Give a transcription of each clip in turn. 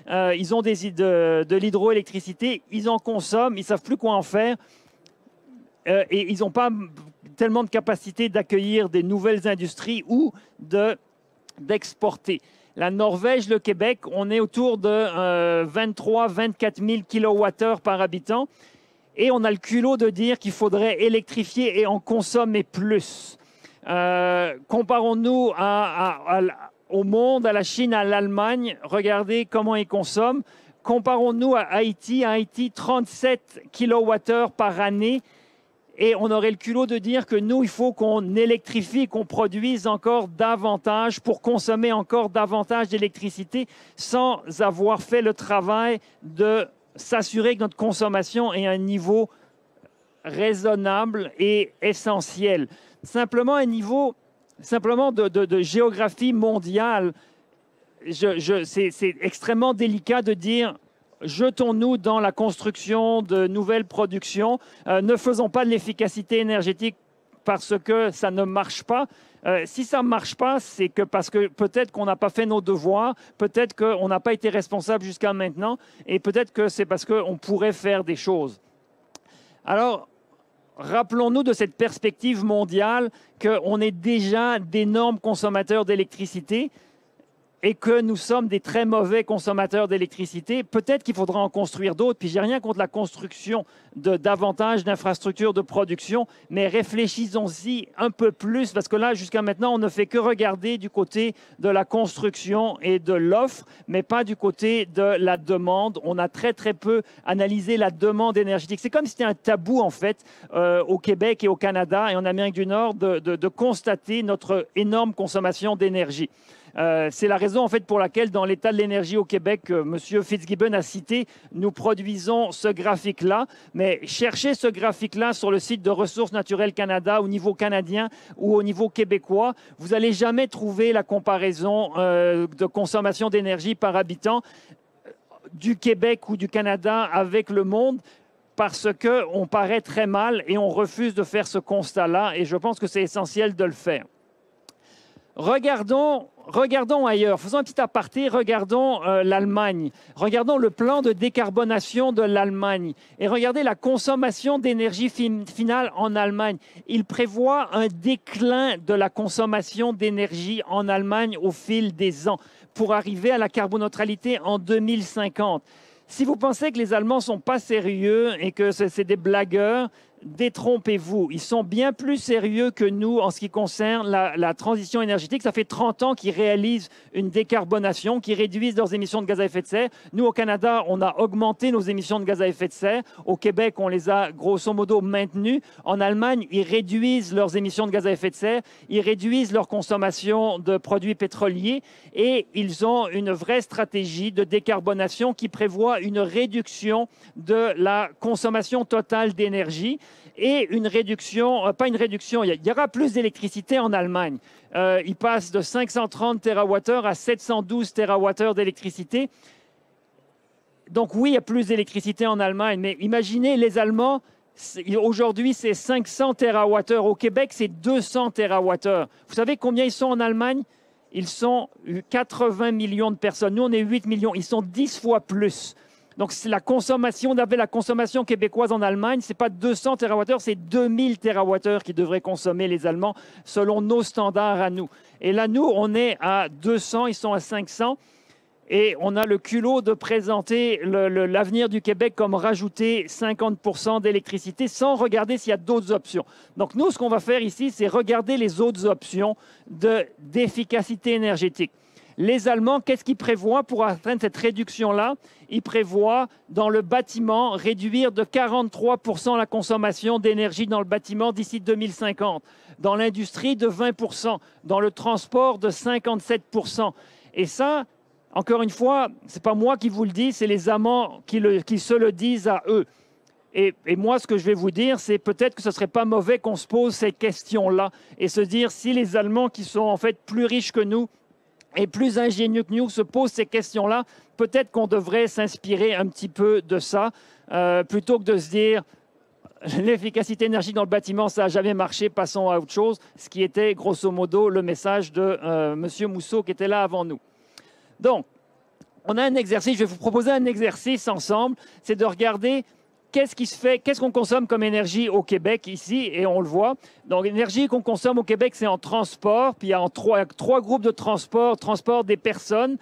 Ils ont de l'hydroélectricité, ils en consomment, ils ne savent plus quoi en faire et ils n'ont pas tellement de capacité d'accueillir des nouvelles industries ou d'exporter. La Norvège, le Québec, on est autour de 23-24 000 kWh par habitant et on a le culot de dire qu'il faudrait électrifier et en consommer plus. Comparons-nous au monde, à la Chine, à l'Allemagne. Regardez comment ils consomment. Comparons-nous à Haïti. 37 kWh par année. Et on aurait le culot de dire que nous, il faut qu'on électrifie, qu'on produise encore davantage pour consommer encore davantage d'électricité sans avoir fait le travail de s'assurer que notre consommation est à un niveau raisonnable et essentiel. Simplement un niveau de géographie mondiale, c'est extrêmement délicat de dire jetons-nous dans la construction de nouvelles productions, ne faisons pas de l'efficacité énergétique parce que ça ne marche pas. Si ça ne marche pas, c'est que parce que peut-être qu'on n'a pas fait nos devoirs, peut-être qu'on n'a pas été responsable jusqu'à maintenant, et peut-être que c'est parce qu'on pourrait faire des choses. Alors, rappelons-nous de cette perspective mondiale qu'on est déjà d'énormes consommateurs d'électricité et que nous sommes des très mauvais consommateurs d'électricité. Peut-être qu'il faudra en construire d'autres, puis j'ai rien contre la construction de davantage d'infrastructures de production, mais réfléchissons-y un peu plus, parce que là, jusqu'à maintenant, on ne fait que regarder du côté de la construction et de l'offre, mais pas du côté de la demande. On a très, très peu analysé la demande énergétique. C'est comme si c'était un tabou, en fait, au Québec et au Canada et en Amérique du Nord, de constater notre énorme consommation d'énergie. C'est la raison en fait pour laquelle dans l'état de l'énergie au Québec, M. Fitzgibbon a cité, nous produisons ce graphique-là, mais cherchez ce graphique-là sur le site de Ressources naturelles Canada au niveau canadien ou au niveau québécois, vous n'allez jamais trouver la comparaison de consommation d'énergie par habitant du Québec ou du Canada avec le monde, parce qu'on paraît très mal et on refuse de faire ce constat-là, et je pense que c'est essentiel de le faire. Regardons ailleurs, faisons un petit aparté, regardons l'Allemagne, regardons le plan de décarbonation de l'Allemagne et regardez la consommation d'énergie finale en Allemagne. Il prévoit un déclin de la consommation d'énergie en Allemagne au fil des ans pour arriver à la carboneutralité en 2050. Si vous pensez que les Allemands ne sont pas sérieux et que c'est des blagueurs, détrompez-vous. Ils sont bien plus sérieux que nous en ce qui concerne la transition énergétique. Ça fait 30 ans qu'ils réalisent une décarbonation, qu'ils réduisent leurs émissions de gaz à effet de serre. Nous, au Canada, on a augmenté nos émissions de gaz à effet de serre. Au Québec, on les a grosso modo maintenues. En Allemagne, ils réduisent leurs émissions de gaz à effet de serre, ils réduisent leur consommation de produits pétroliers et ils ont une vraie stratégie de décarbonation qui prévoit une réduction de la consommation totale d'énergie. Et une réduction, pas une réduction, il y aura plus d'électricité en Allemagne. Ils passent de 530 TWh à 712 TWh d'électricité. Donc oui, il y a plus d'électricité en Allemagne, mais imaginez les Allemands, aujourd'hui c'est 500 TWh. Au Québec, c'est 200 TWh. Vous savez combien ils sont en Allemagne? Ils sont 80 millions de personnes. Nous, on est 8 millions. Ils sont 10 fois plus. Donc, la consommation québécoise en Allemagne, ce n'est pas 200 TWh, c'est 2000 TWh qui devraient consommer les Allemands selon nos standards à nous. Et là, nous, on est à 200, ils sont à 500. Et on a le culot de présenter l'avenir du Québec comme rajouter 50% d'électricité sans regarder s'il y a d'autres options. Donc, nous, ce qu'on va faire ici, c'est regarder les autres options d'efficacité énergétique. Les Allemands, qu'est-ce qu'ils prévoient pour atteindre cette réduction-là? Ils prévoient, dans le bâtiment, réduire de 43% la consommation d'énergie dans le bâtiment d'ici 2050. Dans l'industrie, de 20%. Dans le transport, de 57%. Et ça, encore une fois, ce n'est pas moi qui vous le dis, c'est les Allemands qui se le disent à eux. Et moi, ce que je vais vous dire, c'est peut-être que ce ne serait pas mauvais qu'on se pose ces questions-là et se dire si les Allemands, qui sont en fait plus riches que nous, et plus ingénieux que nous se posent ces questions-là, peut-être qu'on devrait s'inspirer un petit peu de ça, plutôt que de se dire l'efficacité énergétique dans le bâtiment, ça n'a jamais marché, passons à autre chose, ce qui était grosso modo le message de M. Mousseau qui était là avant nous. Donc, on a un exercice, je vais vous proposer un exercice ensemble, c'est de regarder qu'est-ce qui se fait, qu'est-ce qu'on consomme comme énergie au Québec ici, et on le voit. Donc, l'énergie qu'on consomme au Québec, c'est en transport, puis il y a trois groupes de transport, transport des personnes,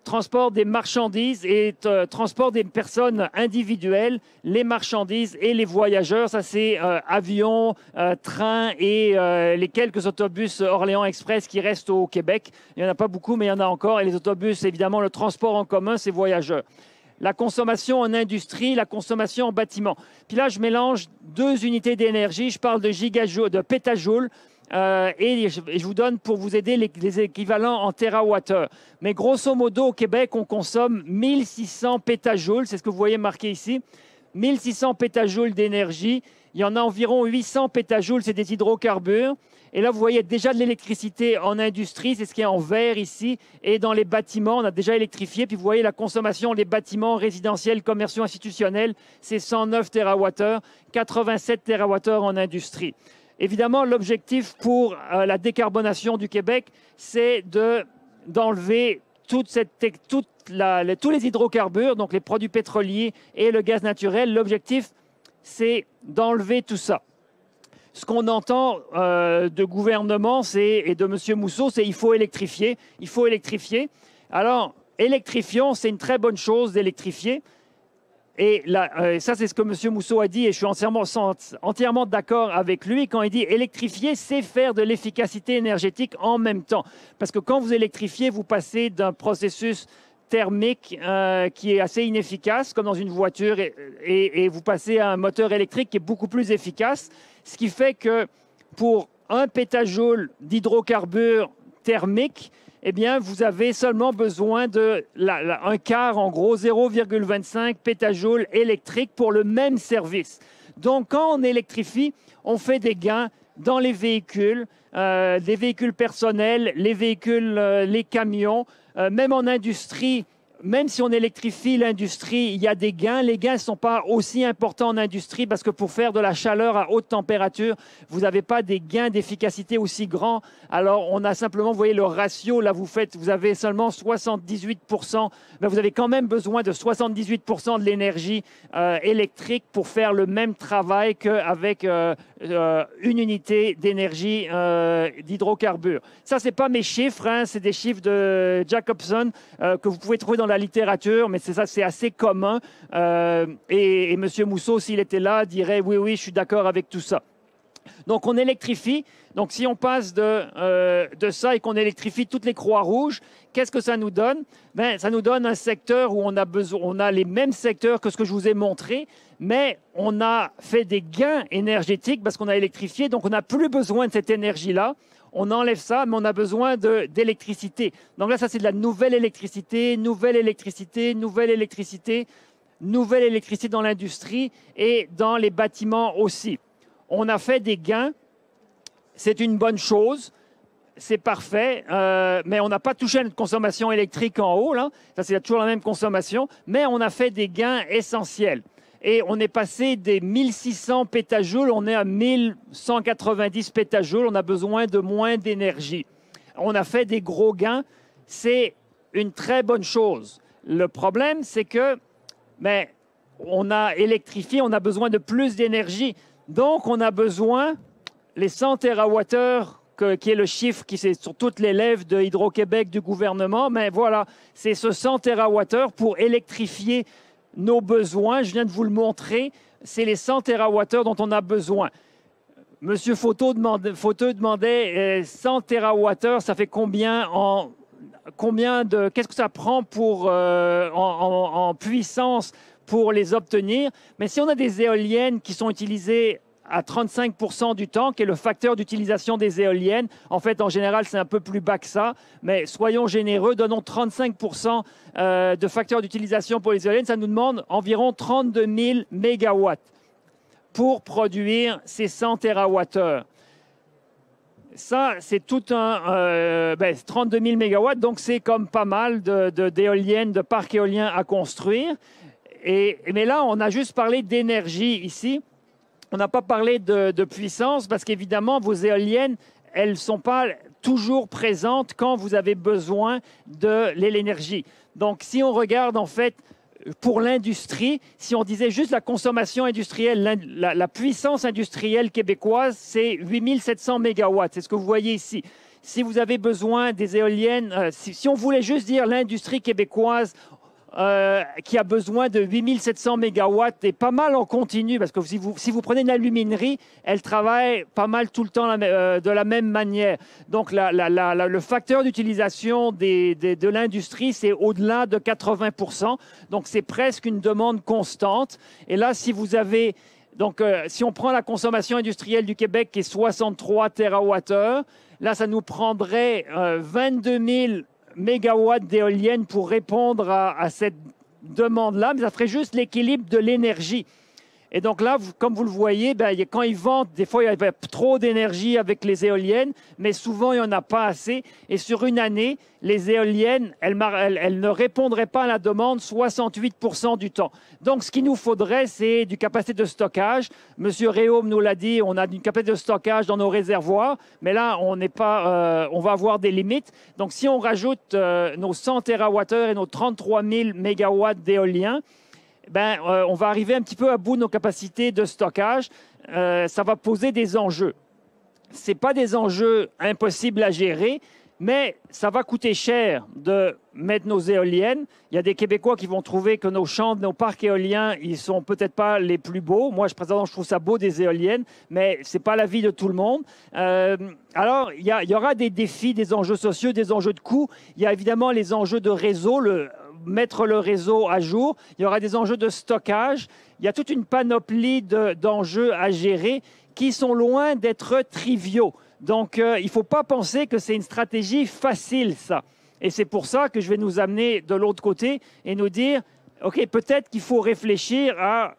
transport des marchandises et transport des personnes individuelles, les marchandises et les voyageurs. Ça, c'est avions, trains et les quelques autobus Orléans Express qui restent au Québec. Il n'y en a pas beaucoup, mais il y en a encore. Et les autobus, évidemment, le transport en commun, c'est voyageurs. La consommation en industrie, la consommation en bâtiment. Puis là, je mélange deux unités d'énergie. Je parle de gigajoules, de pétajoules. Et je vous donne pour vous aider les équivalents en térawattheure. Mais grosso modo, au Québec, on consomme 1600 pétajoules. C'est ce que vous voyez marqué ici. 1600 pétajoules d'énergie. Il y en a environ 800 pétajoules, c'est des hydrocarbures. Et là, vous voyez déjà de l'électricité en industrie, c'est ce qui est en vert ici. Et dans les bâtiments, on a déjà électrifié. Puis vous voyez la consommation des bâtiments résidentiels, commerciaux, institutionnels, c'est 109 TWh, 87 TWh en industrie. Évidemment, l'objectif pour la décarbonation du Québec, c'est d'enlever tous les hydrocarbures, donc les produits pétroliers et le gaz naturel. L'objectif, c'est d'enlever tout ça. Ce qu'on entend de gouvernement et de M. Mousseau, c'est qu'il faut électrifier. Il faut électrifier. Alors, électrifions, c'est une très bonne chose d'électrifier. Et là, ça, c'est ce que M. Mousseau a dit et je suis entièrement d'accord avec lui quand il dit électrifier, c'est faire de l'efficacité énergétique en même temps. Parce que quand vous électrifiez, vous passez d'un processus thermique qui est assez inefficace, comme dans une voiture, et vous passez à un moteur électrique qui est beaucoup plus efficace. Ce qui fait que pour 1 pétajoule d'hydrocarbures thermiques, eh bien, vous avez seulement besoin de un quart, en gros, 0,25 pétajoules électriques pour le même service. Donc, quand on électrifie, on fait des gains dans les véhicules personnels, les véhicules, les camions, même en industrie. Même si on électrifie l'industrie, il y a des gains. Les gains ne sont pas aussi importants en industrie parce que pour faire de la chaleur à haute température, vous n'avez pas des gains d'efficacité aussi grands. Alors, on a simplement, vous voyez le ratio, là, vous avez seulement 78%, mais vous avez quand même besoin de 78% de l'énergie électrique pour faire le même travail qu'avec une unité d'énergie d'hydrocarbures. Ça, ce n'est pas mes chiffres, hein, c'est des chiffres de Jacobson que vous pouvez trouver dans la littérature, mais c'est assez commun. Et M. Mousseau, s'il était là, dirait oui, oui, je suis d'accord avec tout ça. Donc, on électrifie. Donc, si on passe de ça et qu'on électrifie toutes les croix rouges, qu'est-ce que ça nous donne? Ben, ça nous donne un secteur où on a les mêmes secteurs que ce que je vous ai montré, mais on a fait des gains énergétiques parce qu'on a électrifié, donc on n'a plus besoin de cette énergie-là. On enlève ça, mais on a besoin d'électricité. Donc là, ça, c'est de la nouvelle électricité, nouvelle électricité, nouvelle électricité, nouvelle électricité dans l'industrie et dans les bâtiments aussi. On a fait des gains. C'est une bonne chose. C'est parfait, mais on n'a pas touché à notre consommation électrique en haut. Là. Ça, c'est toujours la même consommation, mais on a fait des gains essentiels. Et on est passé des 1600 pétajoules, on est à 1190 pétajoules, on a besoin de moins d'énergie. On a fait des gros gains, c'est une très bonne chose. Le problème, c'est que on a électrifié, on a besoin de plus d'énergie. Donc, on a besoin, les 100 TWh, qui est le chiffre qui est sur toutes les lèvres de Hydro-Québec du gouvernement, mais voilà, c'est ce 100 TWh pour électrifier nos besoins. Je viens de vous le montrer, c'est les 100 TWh dont on a besoin. Monsieur Fauteux demandait 100 TWh, ça fait combien qu'est-ce que ça prend pour, en puissance pour les obtenir? Mais si on a des éoliennes qui sont utilisées à 35% du temps, qui est le facteur d'utilisation des éoliennes. En fait, en général, c'est un peu plus bas que ça, mais soyons généreux, donnons 35% de facteur d'utilisation pour les éoliennes. Ça nous demande environ 32 000 mégawatts pour produire ces 100 TWh. Ça, c'est tout 32 000 mégawatts, donc c'est comme pas mal d'éoliennes, de parcs éoliens à construire. Mais là, on a juste parlé d'énergie ici. On n'a pas parlé de puissance parce qu'évidemment, vos éoliennes, elles ne sont pas toujours présentes quand vous avez besoin de l'énergie. Donc, si on regarde en fait pour l'industrie, si on disait juste la consommation industrielle, la puissance industrielle québécoise, c'est 8700 mégawatts. C'est ce que vous voyez ici. Si vous avez besoin des éoliennes, si on voulait juste dire l'industrie québécoise qui a besoin de 8700 mégawatts et pas mal en continu, parce que si vous prenez une aluminerie, elle travaille pas mal tout le temps de la même manière. Donc, le facteur d'utilisation de l'industrie, c'est au-delà de 80%. Donc, c'est presque une demande constante. Et là, si vous avez... Donc, si on prend la consommation industrielle du Québec, qui est 63 TWh, là, ça nous prendrait 22 000 mégawatts d'éoliennes pour répondre à cette demande-là, mais ça ferait juste l'équilibre de l'énergie. Et donc là, comme vous le voyez, quand ils vendent, des fois, il y a trop d'énergie avec les éoliennes, mais souvent, il n'y en a pas assez. Et sur une année, les éoliennes, elles ne répondraient pas à la demande 68% du temps. Donc, ce qu'il nous faudrait, c'est du capacité de stockage. Monsieur Réaume nous l'a dit, on a une capacité de stockage dans nos réservoirs, mais là, on va avoir des limites. Donc, si on rajoute nos 100 TWh et nos 33 000 mégawatts d'éolien, on va arriver un petit peu à bout de nos capacités de stockage. Ça va poser des enjeux. Ce pas des enjeux impossibles à gérer, mais ça va coûter cher de mettre nos éoliennes. Il y a des Québécois qui vont trouver que nos champs, nos parcs éoliens, ils sont peut-être pas les plus beaux. Moi, présentement, je trouve ça beau des éoliennes, mais c'est pas l'avis de tout le monde. Alors, il y aura des défis, des enjeux sociaux, des enjeux de coûts. Il y a évidemment les enjeux de réseau, mettre le réseau à jour. Il y aura des enjeux de stockage. Il y a toute une panoplie d'enjeux à gérer qui sont loin d'être triviaux. Donc, il ne faut pas penser que c'est une stratégie facile, ça. Et c'est pour ça que je vais nous amener de l'autre côté et nous dire, OK, peut-être qu'il faut réfléchir à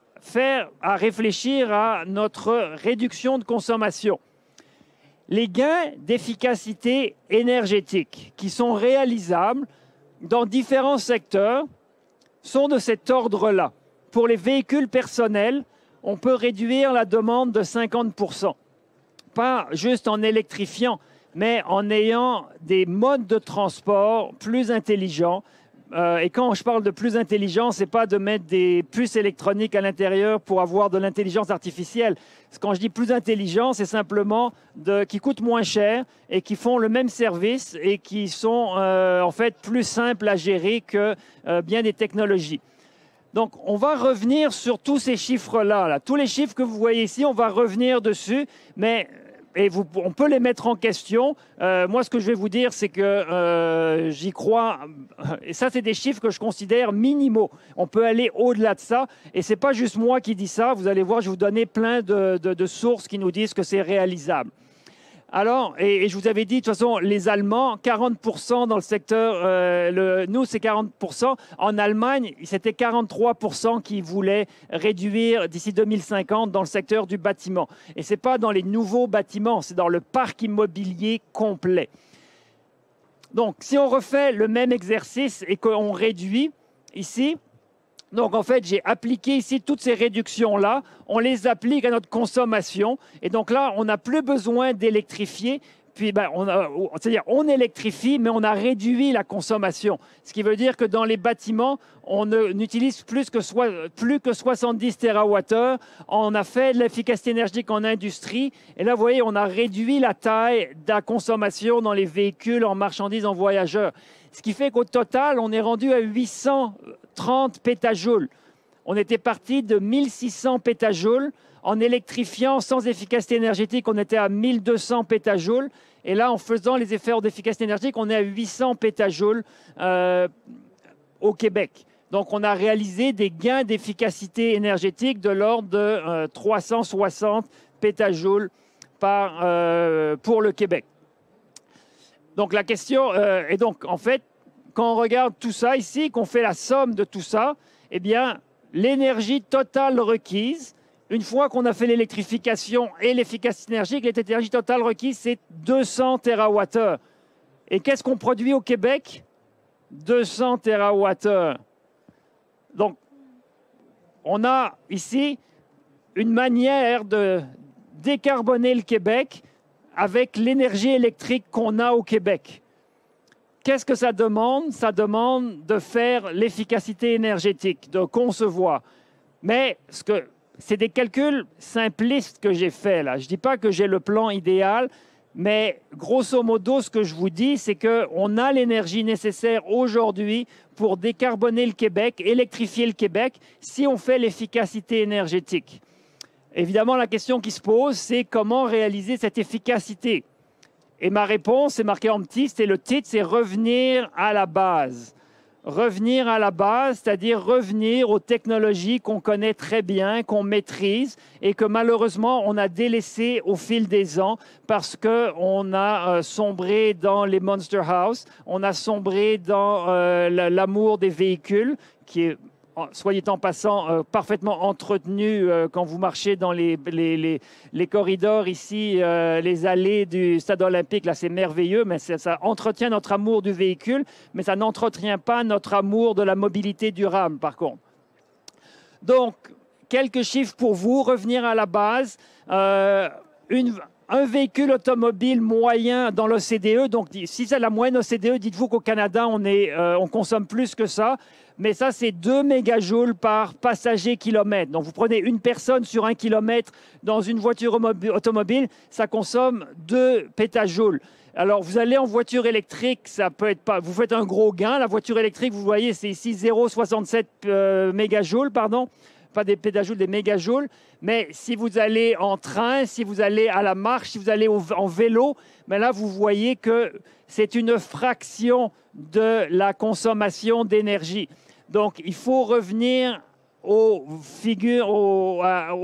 notre réduction de consommation. Les gains d'efficacité énergétique qui sont réalisables dans différents secteurs sont de cet ordre-là. Pour les véhicules personnels, on peut réduire la demande de 50%. Pas juste en électrifiant, mais en ayant des modes de transport plus intelligents. Et quand je parle de plus intelligent, ce n'est pas de mettre des puces électroniques à l'intérieur pour avoir de l'intelligence artificielle. Quand je dis plus intelligent, c'est simplement qui coûtent moins cher et qui font le même service et qui sont en fait plus simples à gérer que bien des technologies. Donc, on va revenir sur tous ces chiffres-là. Tous les chiffres que vous voyez ici, on va revenir dessus, mais on peut les mettre en question. Moi, ce que je vais vous dire, c'est que j'y crois. Et ça, c'est des chiffres que je considère minimaux. On peut aller au-delà de ça. Et ce n'est pas juste moi qui dis ça. Vous allez voir, je vais vous donner plein de sources qui nous disent que c'est réalisable. Alors, et je vous avais dit, de toute façon, les Allemands, 40% dans le secteur, nous, c'est 40%. En Allemagne, c'était 43% qui voulaient réduire d'ici 2050 dans le secteur du bâtiment. Et ce n'est pas dans les nouveaux bâtiments, c'est dans le parc immobilier complet. Donc, si on refait le même exercice et qu'on réduit ici, donc, en fait, j'ai appliqué ici toutes ces réductions-là. On les applique à notre consommation. Et donc là, on n'a plus besoin d'électrifier. Puis, c'est-à-dire, on électrifie, mais on a réduit la consommation. Ce qui veut dire que dans les bâtiments, on n'utilise plus que 70 TWh. On a fait de l'efficacité énergétique en industrie. Et là, vous voyez, on a réduit la taille de la consommation dans les véhicules, en marchandises, en voyageurs. Ce qui fait qu'au total, on est rendu à 830 pétajoules. On était parti de 1600 pétajoules. En électrifiant sans efficacité énergétique, on était à 1200 pétajoules. Et là, en faisant les efforts d'efficacité énergétique, on est à 800 pétajoules au Québec. Donc, on a réalisé des gains d'efficacité énergétique de l'ordre de 360 pétajoules pour le Québec. Donc, la question est donc, en fait, quand on regarde tout ça ici, qu'on fait la somme de tout ça, eh bien, l'énergie totale requise, une fois qu'on a fait l'électrification et l'efficacité énergétique, l'énergie totale requise, c'est 200 TWh. Et qu'est-ce qu'on produit au Québec? 200 TWh. Donc, on a ici une manière de décarboner le Québec avec l'énergie électrique qu'on a au Québec. Qu'est-ce que ça demande? Ça demande de faire l'efficacité énergétique, de concevoir. Mais c'est des calculs simplistes que j'ai faits là. Je ne dis pas que j'ai le plan idéal, mais grosso modo, ce que je vous dis, c'est qu'on a l'énergie nécessaire aujourd'hui pour décarboner le Québec, électrifier le Québec, si on fait l'efficacité énergétique. Évidemment, la question qui se pose, c'est comment réaliser cette efficacité. Et ma réponse, c'est marqué en petit, c'est le titre, c'est revenir à la base. Revenir à la base, c'est-à-dire revenir aux technologies qu'on connaît très bien, qu'on maîtrise et que malheureusement on a délaissées au fil des ans parce qu'on a sombré dans les monster house, on a sombré dans l'amour des véhicules qui est, soit dit en passant, parfaitement entretenu quand vous marchez dans les corridors ici, les allées du stade olympique. Là, c'est merveilleux, mais ça entretient notre amour du véhicule, mais ça n'entretient pas notre amour de la mobilité durable, par contre. Donc, quelques chiffres pour vous, revenir à la base. Un véhicule automobile moyen dans l'OCDE, donc si c'est la moyenne OCDE, dites-vous qu'au Canada, on consomme plus que ça. Mais ça, c'est 2 mégajoules par passager kilomètre. Donc, vous prenez une personne sur 1 kilomètre dans une voiture automobile, ça consomme 2 pétajoules. Alors, vous allez en voiture électrique, ça peut être pas... Vous faites un gros gain. La voiture électrique, vous voyez, c'est ici 0,67 mégajoules, pardon. Pas des pétajoules, des mégajoules. Mais si vous allez en train, si vous allez à la marche, si vous allez en vélo, mais là, vous voyez que c'est une fraction de la consommation d'énergie. Donc, il faut revenir au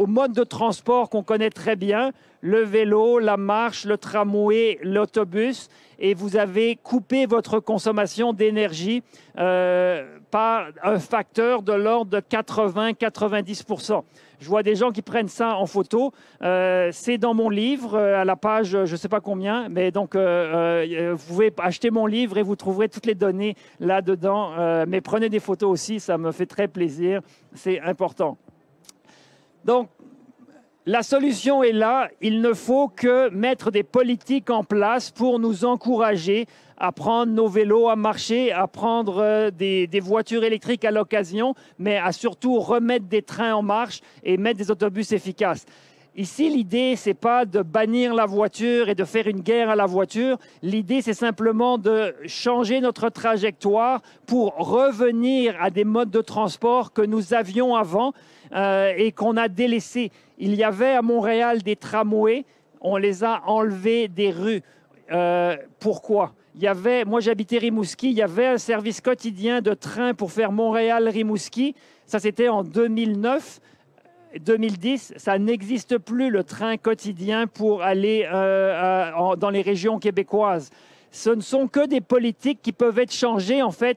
mode de transport qu'on connaît très bien, le vélo, la marche, le tramway, l'autobus, et vous avez coupé votre consommation d'énergie par un facteur de l'ordre de 80-90%. Je vois des gens qui prennent ça en photo. C'est dans mon livre, à la page, je ne sais pas combien, mais donc vous pouvez acheter mon livre et vous trouverez toutes les données là-dedans. Mais prenez des photos aussi, ça me fait très plaisir. C'est important. Donc, la solution est là. Il ne faut que mettre des politiques en place pour nous encourager à prendre nos vélos, à marcher, à prendre des voitures électriques à l'occasion, mais à surtout remettre des trains en marche et mettre des autobus efficaces. Ici, l'idée, ce n'est pas de bannir la voiture et de faire une guerre à la voiture. L'idée, c'est simplement de changer notre trajectoire pour revenir à des modes de transport que nous avions avant et qu'on a délaissés. Il y avait à Montréal des tramways, on les a enlevés des rues. Pourquoi? Moi, j'habitais Rimouski, il y avait un service quotidien de train pour faire Montréal-Rimouski. Ça, c'était en 2009. 2010, ça n'existe plus, le train quotidien pour aller dans les régions québécoises. Ce ne sont que des politiques qui peuvent être changées, en fait,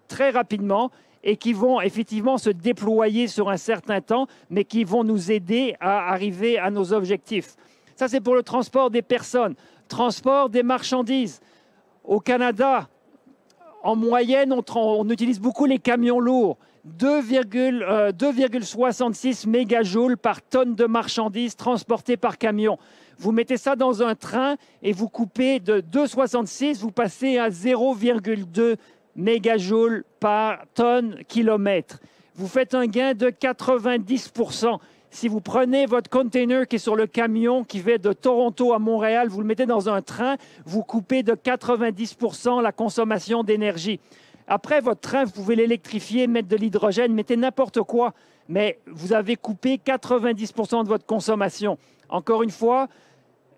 très rapidement et qui vont effectivement se déployer sur un certain temps, mais qui vont nous aider à arriver à nos objectifs. Ça, c'est pour le transport des personnes. Transport des marchandises. Au Canada, en moyenne, on utilise beaucoup les camions lourds. 2,66 mégajoules par tonne de marchandises transportées par camion. Vous mettez ça dans un train et vous coupez de 2,66, vous passez à 0,2 mégajoules par tonne kilomètre. Vous faites un gain de 90%. Si vous prenez votre container qui est sur le camion qui va de Toronto à Montréal, vous le mettez dans un train, vous coupez de 90% la consommation d'énergie. Après, votre train, vous pouvez l'électrifier, mettre de l'hydrogène, mettez n'importe quoi, mais vous avez coupé 90% de votre consommation. Encore une fois,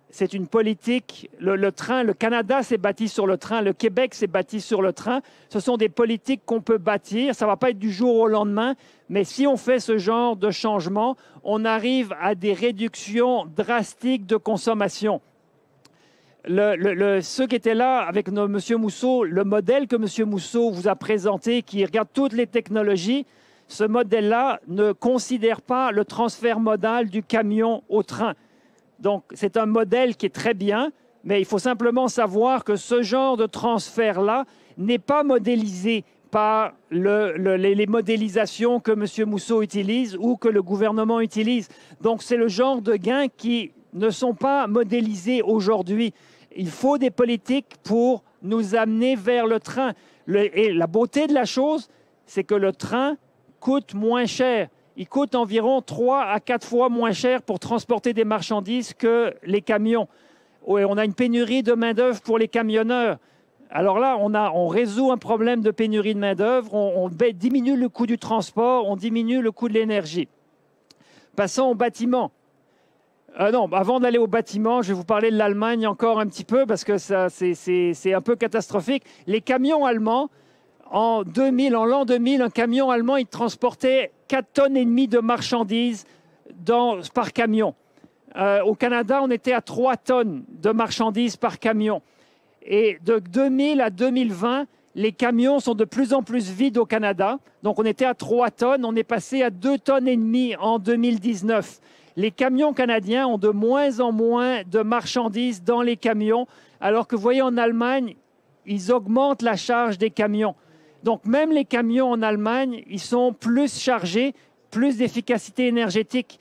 c'est une politique. Le train, le Canada s'est bâti sur le train, le Québec s'est bâti sur le train. Ce sont des politiques qu'on peut bâtir. Ça ne va pas être du jour au lendemain, mais si on fait ce genre de changement, on arrive à des réductions drastiques de consommation. Ceux qui étaient là avec M. Mousseau, le modèle que M. Mousseau vous a présenté, qui regarde toutes les technologies, ce modèle-là ne considère pas le transfert modal du camion au train. Donc, c'est un modèle qui est très bien, mais il faut simplement savoir que ce genre de transfert-là n'est pas modélisé par les modélisations que M. Mousseau utilise ou que le gouvernement utilise. Donc, c'est le genre de gains qui ne sont pas modélisés aujourd'hui. Il faut des politiques pour nous amener vers le train. Et la beauté de la chose, c'est que le train coûte moins cher. Il coûte environ 3 à 4 fois moins cher pour transporter des marchandises que les camions. Et on a une pénurie de main-d'œuvre pour les camionneurs. Alors là, on résout un problème de pénurie de main-d'œuvre, on diminue le coût du transport, on diminue le coût de l'énergie. Passons au bâtiment. Non, avant d'aller au bâtiment, je vais vous parler de l'Allemagne encore un petit peu parce que c'est un peu catastrophique. Les camions allemands, en l'an 2000, un camion allemand, il transportait 4,5 tonnes de marchandises par camion. Au Canada, on était à 3 tonnes de marchandises par camion. Et de 2000 à 2020, les camions sont de plus en plus vides au Canada. Donc, on était à 3 tonnes. On est passé à 2,5 tonnes en 2019. Les camions canadiens ont de moins en moins de marchandises dans les camions, alors que vous voyez en Allemagne, ils augmentent la charge des camions. Donc, même les camions en Allemagne, ils sont plus chargés, plus d'efficacité énergétique.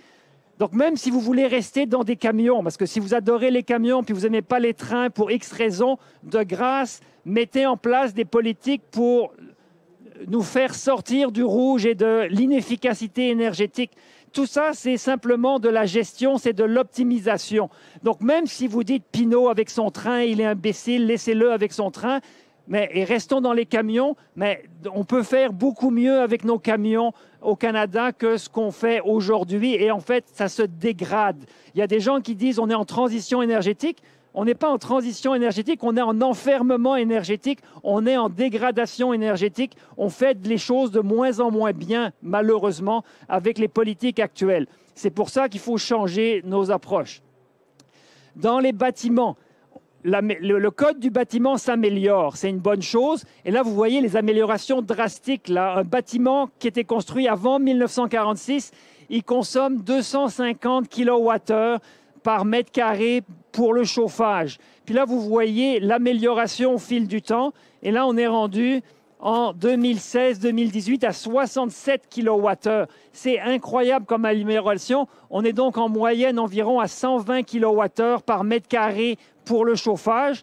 Donc, même si vous voulez rester dans des camions, parce que si vous adorez les camions puis vous n'aimez pas les trains pour X raisons, de grâce, mettez en place des politiques pour nous faire sortir du rouge et de l'inefficacité énergétique. Tout ça, c'est simplement de la gestion, c'est de l'optimisation. Donc, même si vous dites Pinot avec son train, il est imbécile, laissez-le avec son train, et restons dans les camions, mais on peut faire beaucoup mieux avec nos camions au Canada que ce qu'on fait aujourd'hui. Et en fait, ça se dégrade. Il y a des gens qui disent on est en transition énergétique. On n'est pas en transition énergétique, on est en enfermement énergétique, on est en dégradation énergétique. On fait les choses de moins en moins bien, malheureusement, avec les politiques actuelles. C'est pour ça qu'il faut changer nos approches. Dans les bâtiments, le code du bâtiment s'améliore, c'est une bonne chose. Et là, vous voyez les améliorations drastiques. Là. Un bâtiment qui était construit avant 1946, il consomme 250 kWh par mètre carré pour le chauffage. Puis là, vous voyez l'amélioration au fil du temps. Et là, on est rendu en 2016-2018 à 67 kWh. C'est incroyable comme amélioration. On est donc en moyenne environ à 120 kWh par mètre carré pour le chauffage.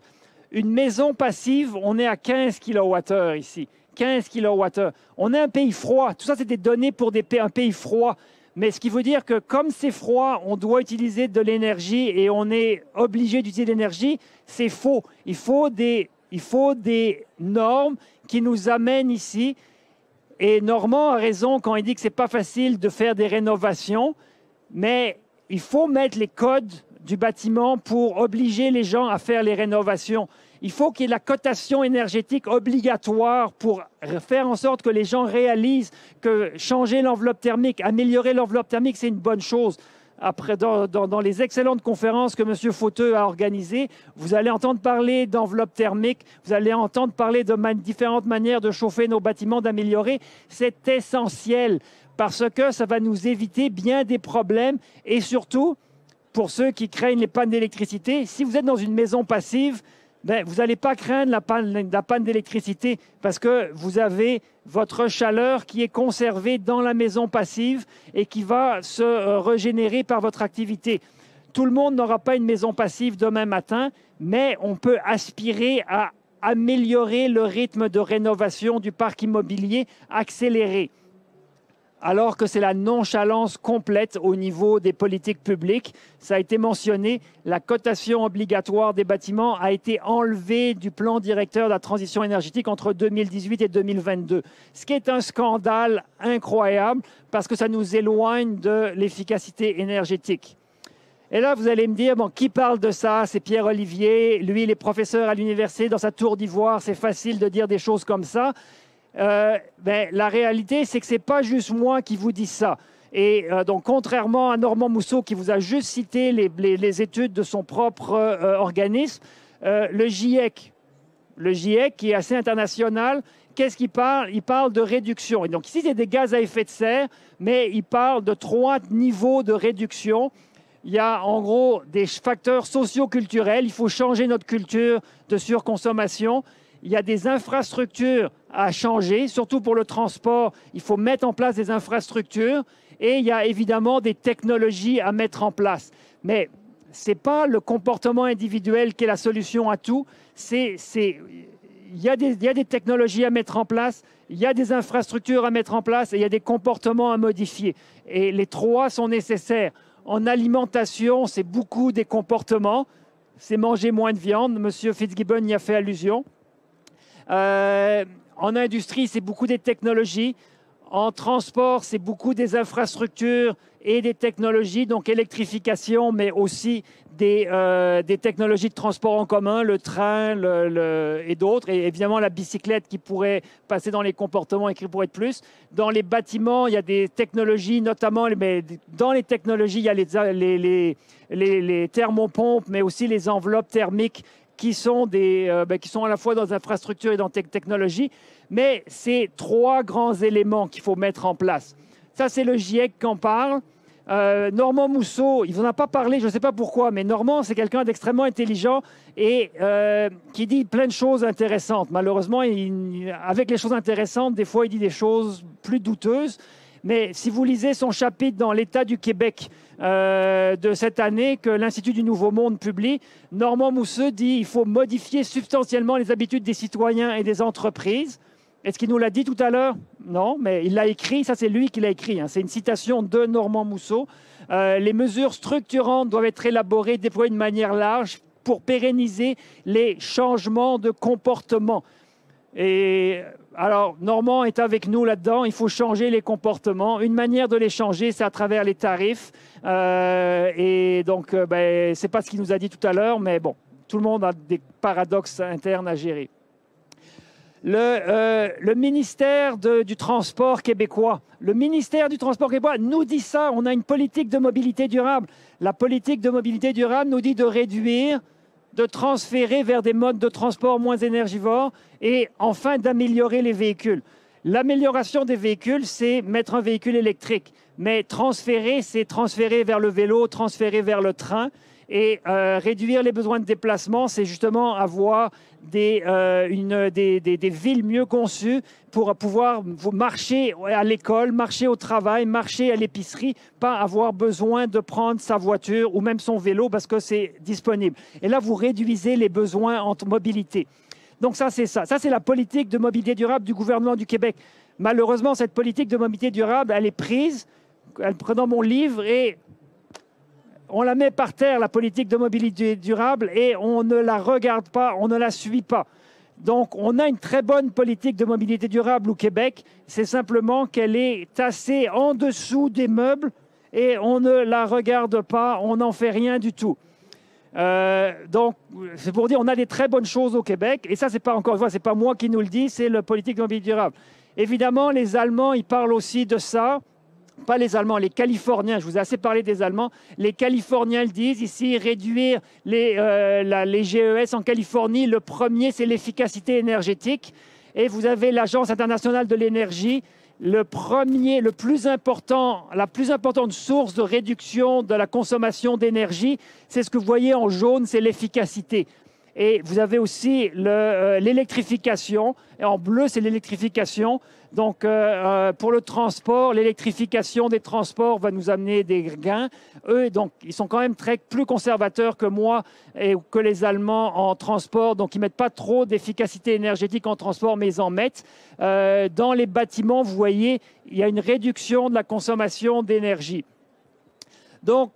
Une maison passive, on est à 15 kWh ici. 15 kWh. On est un pays froid. Tout ça, c'est des données pour un pays froid. Mais ce qui veut dire que comme c'est froid, on doit utiliser de l'énergie et on est obligé d'utiliser de l'énergie, c'est faux. Il faut des normes qui nous amènent ici. Et Normand a raison quand il dit que ce n'est pas facile de faire des rénovations, mais il faut mettre les codes du bâtiment pour obliger les gens à faire les rénovations. Il faut qu'il y ait la cotation énergétique obligatoire pour faire en sorte que les gens réalisent que changer l'enveloppe thermique, améliorer l'enveloppe thermique, c'est une bonne chose. Après, dans les excellentes conférences que M. Fauteux a organisées, vous allez entendre parler d'enveloppe thermique, vous allez entendre parler de différentes manières de chauffer nos bâtiments, d'améliorer. C'est essentiel parce que ça va nous éviter bien des problèmes et surtout, pour ceux qui craignent les pannes d'électricité, si vous êtes dans une maison passive, vous n'allez pas craindre la panne d'électricité parce que vous avez votre chaleur qui est conservée dans la maison passive et qui va se régénérer par votre activité. Tout le monde n'aura pas une maison passive demain matin, mais on peut aspirer à améliorer le rythme de rénovation du parc immobilier, accélérer. Alors que c'est la nonchalance complète au niveau des politiques publiques. Ça a été mentionné, la cotation obligatoire des bâtiments a été enlevée du plan directeur de la transition énergétique entre 2018 et 2022. Ce qui est un scandale incroyable parce que ça nous éloigne de l'efficacité énergétique. Et là, vous allez me dire, bon, qui parle de ça? C'est Pierre Olivier. Lui, il est professeur à l'université dans sa tour d'ivoire. C'est facile de dire des choses comme ça. La réalité, c'est que ce n'est pas juste moi qui vous dis ça. Et donc, contrairement à Normand Mousseau, qui vous a juste cité les études de son propre organisme, le GIEC, qui est assez international, qu'est-ce qu'il parle? Il parle de réduction. Et donc, ici, c'est des gaz à effet de serre, mais il parle de 3 niveaux de réduction. Il y a en gros des facteurs socio-culturels. Il faut changer notre culture de surconsommation. Il y a des infrastructures à changer, surtout pour le transport. Il faut mettre en place des infrastructures et il y a évidemment des technologies à mettre en place. Mais c'est pas le comportement individuel qui est la solution à tout. Il y a des technologies à mettre en place, il y a des infrastructures à mettre en place et il y a des comportements à modifier. Et les trois sont nécessaires. En alimentation, c'est beaucoup des comportements. C'est manger moins de viande. Monsieur Fitzgibbon y a fait allusion. En industrie, c'est beaucoup des technologies. En transport, c'est beaucoup des infrastructures et des technologies, donc électrification, mais aussi des technologies de transport en commun, le train et d'autres. Et évidemment, la bicyclette qui pourrait passer dans les comportements et qui pourrait être plus. Dans les bâtiments, il y a des technologies, notamment, mais dans les technologies, il y a les thermopompes, mais aussi les enveloppes thermiques qui sont à la fois dans les infrastructures et dans les technologies. Mais c'est trois grands éléments qu'il faut mettre en place. Ça, c'est le GIEC qui en parle. Normand Mousseau, il ne vous en a pas parlé, je ne sais pas pourquoi, mais Normand, c'est quelqu'un d'extrêmement intelligent et qui dit plein de choses intéressantes. Malheureusement, avec les choses intéressantes, des fois, il dit des choses plus douteuses. Mais si vous lisez son chapitre dans l'État du Québec de cette année que l'Institut du Nouveau Monde publie, Normand Mousseau dit qu'il faut modifier substantiellement les habitudes des citoyens et des entreprises. Est-ce qu'il nous l'a dit tout à l'heure? Non, mais il l'a écrit, ça c'est lui qui l'a écrit. Hein. C'est une citation de Normand Mousseau. Les mesures structurantes doivent être élaborées, déployées de manière large pour pérenniser les changements de comportement. Et alors, Normand est avec nous là-dedans. Il faut changer les comportements. Une manière de les changer, c'est à travers les tarifs. Et donc, c'est pas ce qu'il nous a dit tout à l'heure, mais bon, tout le monde a des paradoxes internes à gérer. Le ministère du Transport québécois. Le ministère du Transport québécois nous dit ça. On a une politique de mobilité durable. La politique de mobilité durable nous dit de réduire, de transférer vers des modes de transport moins énergivores et enfin d'améliorer les véhicules. L'amélioration des véhicules, c'est mettre un véhicule électrique. Mais transférer, c'est transférer vers le vélo, transférer vers le train. Et réduire les besoins de déplacement, c'est justement avoir des villes mieux conçues pour pouvoir marcher à l'école, marcher au travail, marcher à l'épicerie, pas avoir besoin de prendre sa voiture ou même son vélo parce que c'est disponible. Et là, vous réduisez les besoins en mobilité. Donc ça, c'est ça. Ça, c'est la politique de mobilité durable du gouvernement du Québec. Malheureusement, cette politique de mobilité durable, elle est prise, elle prend dans mon livre et on la met par terre, la politique de mobilité durable, et on ne la regarde pas, on ne la suit pas. Donc, on a une très bonne politique de mobilité durable au Québec. C'est simplement qu'elle est tassée en dessous des meubles et on ne la regarde pas, on n'en fait rien du tout. Donc, c'est pour dire on a des très bonnes choses au Québec. Et ça, c'est pas encore une fois, c'est pas moi qui nous le dis, c'est la politique de mobilité durable. Évidemment, les Allemands, ils parlent aussi de ça. Pas les Allemands, les Californiens. Je vous ai assez parlé des Allemands. Les Californiens le disent ici, réduire les GES en Californie. Le premier, c'est l'efficacité énergétique. Et vous avez l'Agence internationale de l'énergie. La plus importante source de réduction de la consommation d'énergie, c'est ce que vous voyez en jaune, c'est l'efficacité. Et vous avez aussi l'électrification. Et en bleu, c'est l'électrification. Donc, pour le transport, l'électrification des transports va nous amener des gains. Eux, donc, ils sont quand même plus conservateurs que moi et que les Allemands en transport. Donc, ils ne mettent pas trop d'efficacité énergétique en transport, mais ils en mettent. Dans les bâtiments, vous voyez, il y a une réduction de la consommation d'énergie. Donc,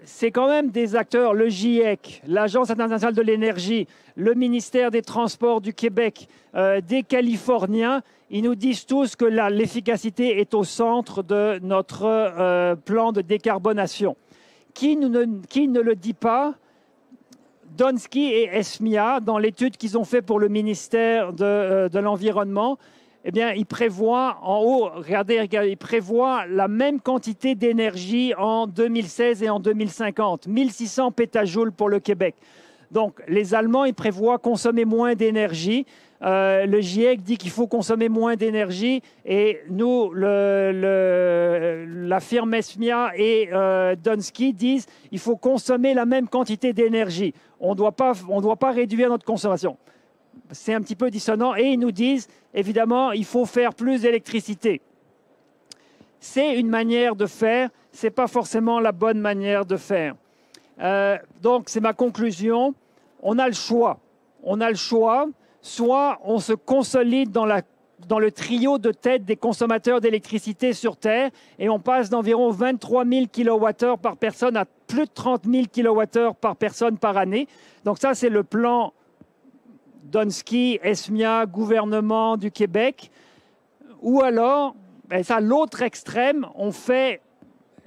c'est quand même des acteurs, le GIEC, l'Agence internationale de l'énergie, le ministère des Transports du Québec, des Californiens, ils nous disent tous que l'efficacité est au centre de notre plan de décarbonation. Qui ne le dit pas? Donsky et Esmia, dans l'étude qu'ils ont fait pour le ministère de l'Environnement, eh bien, ils prévoient en haut, regardez, ils prévoient la même quantité d'énergie en 2016 et en 2050, 1600 pétajoules pour le Québec. Donc, les Allemands, ils prévoient consommer moins d'énergie. Le GIEC dit qu'il faut consommer moins d'énergie. Et nous, la firme Esmia et Donsky disent qu'il faut consommer la même quantité d'énergie. On ne doit pas réduire notre consommation. C'est un petit peu dissonant. Et ils nous disent, évidemment, il faut faire plus d'électricité. C'est une manière de faire, ce n'est pas forcément la bonne manière de faire. Donc, c'est ma conclusion. On a le choix. On a le choix. Soit on se consolide dans le trio de tête des consommateurs d'électricité sur Terre et on passe d'environ 23 000 kWh par personne à plus de 30 000 kWh par personne par année. Donc ça, c'est le plan Donsky, ESMIA, gouvernement du Québec. Ou alors, à l'autre extrême, on fait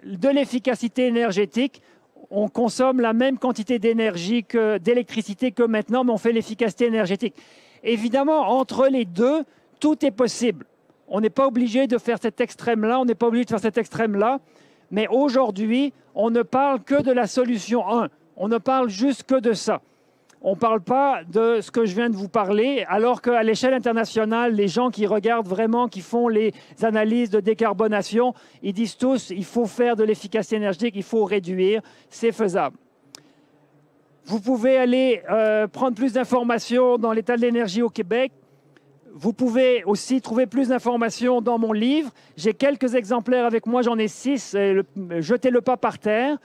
de l'efficacité énergétique. On consomme la même quantité d'électricité que maintenant, mais on fait l'efficacité énergétique. Évidemment, entre les deux, tout est possible. On n'est pas obligé de faire cet extrême-là, on n'est pas obligé de faire cet extrême-là. Mais aujourd'hui, on ne parle que de la solution 1. On ne parle juste que de ça. On ne parle pas de ce que je viens de vous parler, alors qu'à l'échelle internationale, les gens qui regardent vraiment, qui font les analyses de décarbonation, ils disent tous il faut faire de l'efficacité énergétique, il faut réduire, c'est faisable. Vous pouvez aller prendre plus d'informations dans l'état de l'énergie au Québec. Vous pouvez aussi trouver plus d'informations dans mon livre. J'ai quelques exemplaires avec moi, j'en ai 6. Jetez-le pas par terre.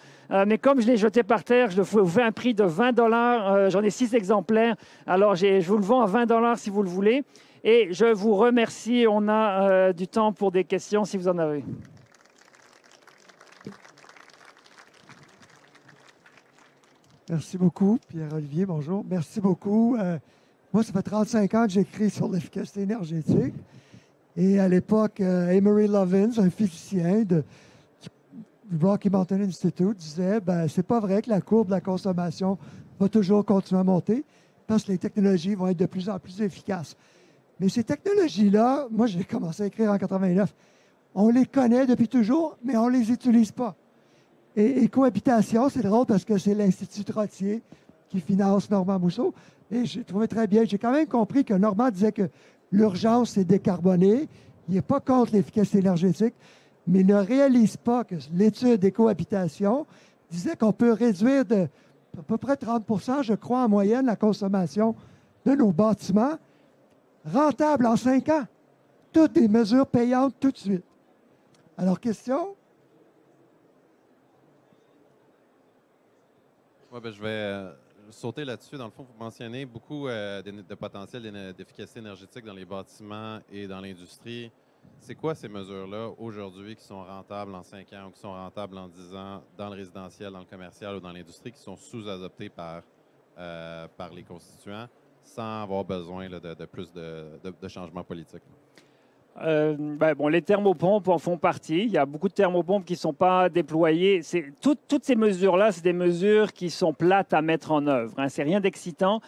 Mais comme je l'ai jeté par terre, je vous fais un prix de 20 $. J'en ai 6 exemplaires. Alors, je vous le vends à 20 $ si vous le voulez. Et je vous remercie. On a du temps pour des questions si vous en avez. Merci beaucoup, Pierre-Olivier. Bonjour. Merci beaucoup. Moi, ça fait 35 ans que j'écris sur l'efficacité énergétique. Et à l'époque, Amory Lovins, un physicien du Rocky Mountain Institute, disait c'est pas vrai que la courbe de la consommation va toujours continuer à monter parce que les technologies vont être de plus en plus efficaces. Mais ces technologies-là, moi, j'ai commencé à écrire en 89, on les connaît depuis toujours, mais on ne les utilise pas. Et cohabitation, c'est drôle parce que c'est l'Institut Trottier qui finance Normand Mousseau. Et j'ai trouvé très bien. J'ai quand même compris que Normand disait que l'urgence, c'est décarboner. Il n'est pas contre l'efficacité énergétique, mais il ne réalise pas que l'étude des cohabitations disait qu'on peut réduire de à peu près 30 %, je crois, en moyenne, la consommation de nos bâtiments, rentable en 5 ans. Toutes des mesures payantes tout de suite. Alors, question? Ouais, je vais sauter là-dessus. Dans le fond, vous mentionnez beaucoup de potentiel d'efficacité énergétique dans les bâtiments et dans l'industrie. C'est quoi ces mesures-là aujourd'hui qui sont rentables en 5 ans ou qui sont rentables en 10 ans dans le résidentiel, dans le commercial ou dans l'industrie qui sont sous-adoptées par les constituants sans avoir besoin là, de plus de changements politiques? Les thermopompes en font partie. Il y a beaucoup de thermopompes qui ne sont pas déployées. Toutes ces mesures-là, c'est des mesures qui sont plates à mettre en œuvre. Hein. C'est rien d'excitant.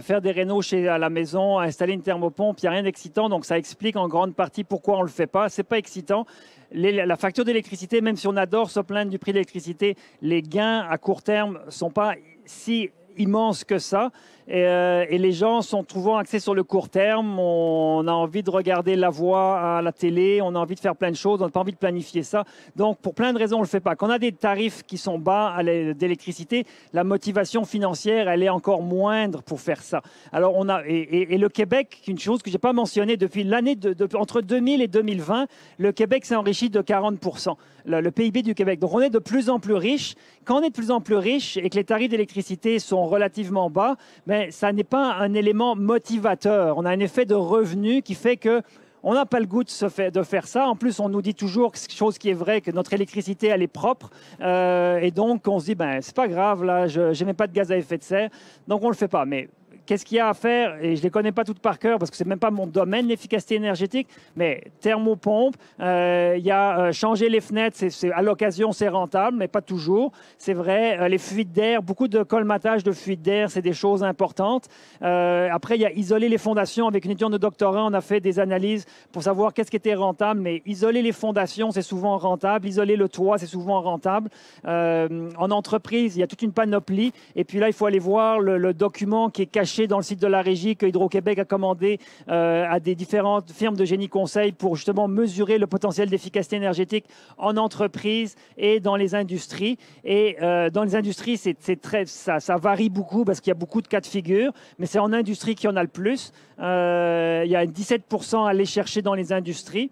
Faire des rénaux à la maison, installer une thermopompe, il n'y a rien d'excitant. Donc, ça explique en grande partie pourquoi on ne le fait pas. Ce n'est pas excitant. La facture d'électricité, même si on adore se plaindre du prix de l'électricité, les gains à court terme ne sont pas si immenses que ça. Et les gens sont souvent axés sur le court terme. On a envie de regarder la voix à la télé, on a envie de faire plein de choses, on n'a pas envie de planifier ça. Donc, pour plein de raisons, on ne le fait pas. Quand on a des tarifs qui sont bas d'électricité, la motivation financière, elle est encore moindre pour faire ça. Alors, et le Québec, une chose que je n'ai pas mentionnée, depuis l'année entre 2000 et 2020, le Québec s'est enrichi de 40 %. Le PIB du Québec. Donc, on est de plus en plus riche. Quand on est de plus en plus riche et que les tarifs d'électricité sont relativement bas, mais ça n'est pas un élément motivateur. On a un effet de revenu qui fait qu'on n'a pas le goût de faire ça. En plus, on nous dit toujours, chose qui est vraie, que notre électricité, elle est propre. Et donc, on se dit, c'est pas grave, là, je n'émets pas de gaz à effet de serre. Donc, on ne le fait pas. Mais qu'est-ce qu'il y a à faire? Et je ne les connais pas toutes par cœur parce que ce n'est même pas mon domaine, l'efficacité énergétique, mais thermopompe, il y a changer les fenêtres, à l'occasion, c'est rentable, mais pas toujours. C'est vrai, les fuites d'air, beaucoup de colmatage de fuites d'air, c'est des choses importantes. Après, il y a isoler les fondations. Avec une étudiante de doctorat, on a fait des analyses pour savoir qu'est-ce qui était rentable, mais isoler les fondations, c'est souvent rentable. Isoler le toit, c'est souvent rentable. En entreprise, il y a toute une panoplie. Et puis là, il faut aller voir le document qui est caché dans le site de la régie que Hydro-Québec a commandé à des différentes firmes de génie conseil pour justement mesurer le potentiel d'efficacité énergétique en entreprise et dans les industries. Et dans les industries, ça varie beaucoup parce qu'il y a beaucoup de cas de figure, mais c'est en industrie qu'il y en a le plus. Il y a 17 % à aller chercher dans les industries.